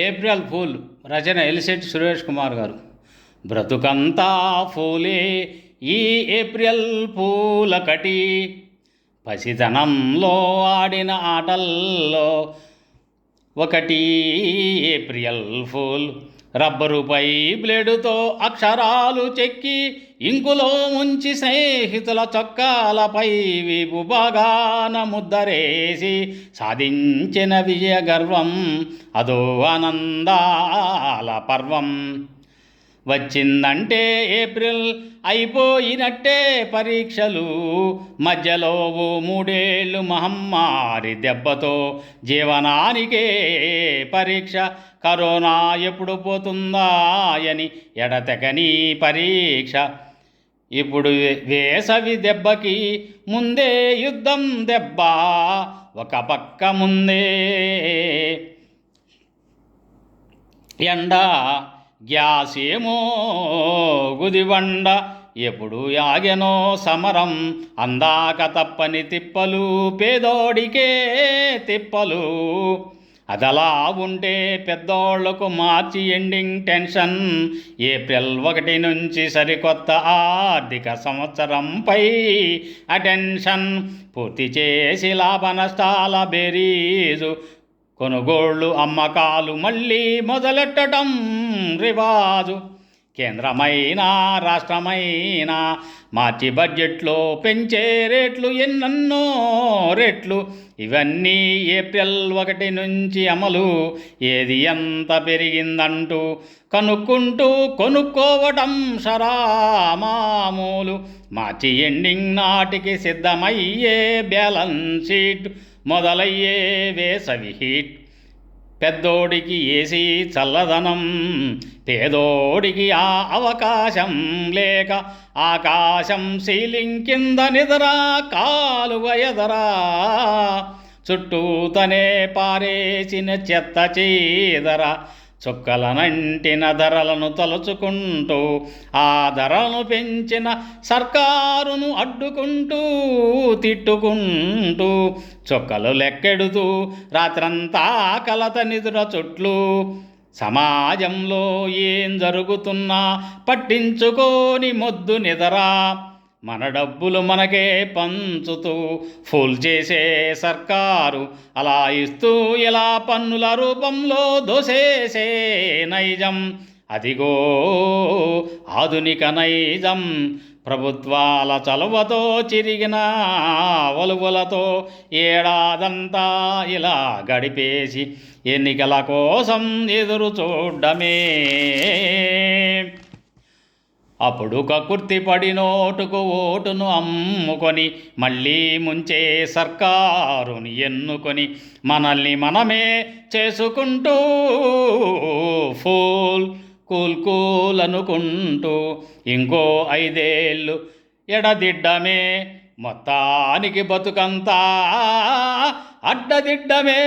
April fool రచన ఎలిసెట్ సురేష్ కుమార్ గారు. బ్రతుకంతా ఫూలే ఈ ఏప్రిల్ పూలకటి, పసితనంలో ఆడిన ఆటల్లో ఒకటి ఏప్రిల్ ఫూల్. రబ్బరుపై బ్లేడుతో అక్షరాలు చెక్కి ఇంకులో ముంచి స్నేహితుల చొక్కాలపై వీపు బాగాన ముద్దరేసి సాధించిన విజయ గర్వం అదో ఆనందాల పర్వం. వచ్చిందంటే ఏప్రిల్ అయిపోయినట్టే పరీక్షలు, మధ్యలో ఓ 3 ఏళ్ళు మహమ్మారి దెబ్బతో జీవనానికే పరీక్ష. కరోనా ఎప్పుడు పోతుందా అని ఎడతెగని పరీక్ష. ఇప్పుడు వేసవి దెబ్బకి ముందే యుద్ధం దెబ్బ, ఒక పక్క ముందే ఎండ, గ్యాస్ ఏమో గుదిబండ. ఎప్పుడు యాగెనో సమరం, అందాక తప్పని తిప్పలు, పేదోడికే తిప్పలు. అదలా ఉంటే పెద్దోళ్లకు మార్చి ఎండింగ్ టెన్షన్. ఏప్రిల్ 1 నుంచి సరికొత్త ఆర్థిక సంవత్సరంపై అటెన్షన్. పూర్తి చేసి లాభ నష్టాల బేరీజు, కొనుగోళ్ళు అమ్మకాలు మళ్ళీ మొదలెట్టడం రివాజు. కేంద్రమైనా రాష్ట్రమైనా మార్చి బడ్జెట్లో పెంచే రేట్లు ఎన్నెన్నో రెట్లు. ఇవన్నీ ఏప్రిల్ 1 నుంచి అమలు. ఏది ఎంత పెరిగిందంటూ కనుక్కుంటూ కొనుక్కోవటం షరామామూలు. మార్చి ఎండింగ్ నాటికి సిద్ధమయ్యే బ్యాలెన్స్ షీట్, మొదలయ్యే వేసవి హీట్. పెద్దోడికి ఏసీ చల్లదనం, పేదోడికి ఆ అవకాశం లేక ఆకాశం సీలింగ్ కింద నిద్రా, కాలువ ఎదరా. చుట్టూతనే పారేసిన చెత్త చీదర, చుక్కలనంటిన ధరలను తలుచుకుంటూ ఆ ధరలను పెంచిన సర్కారును అడ్డుకుంటూ తిట్టుకుంటూ చుక్కలు లెక్కెడుతూ రాత్రంతా కలత నిదుర చుట్లు. సమాజంలో ఏం జరుగుతున్నా పట్టించుకోని మొద్దు నిదరా. మన డబ్బులు మనకే పంచుతూ ఫూల్ చేసే సర్కారు, అలా ఇస్తూ ఇలా పన్నుల రూపంలో దోసేసే నైజం. అదిగో ఆధునిక నైజం. ప్రభుత్వాల చలువతో చిరిగిన వలువలతో ఏడాదంతా ఇలా గడిపేసి ఎన్నికల కోసం ఎదురు చూడడమే. అప్పుడు కకుర్తి పడి నోటుకు ఓటును అమ్ముకొని మళ్ళీ ముంచే సర్కారుని ఎన్నుకొని మనల్ని మనమే చేసుకుంటూ ఫూల్ కూల్ కూల్ అనుకుంటూ ఇంకో 5 ఏళ్ళు ఎడదిడ్డమే. మొత్తానికి బతుకంతా అడ్డదిడ్డమే.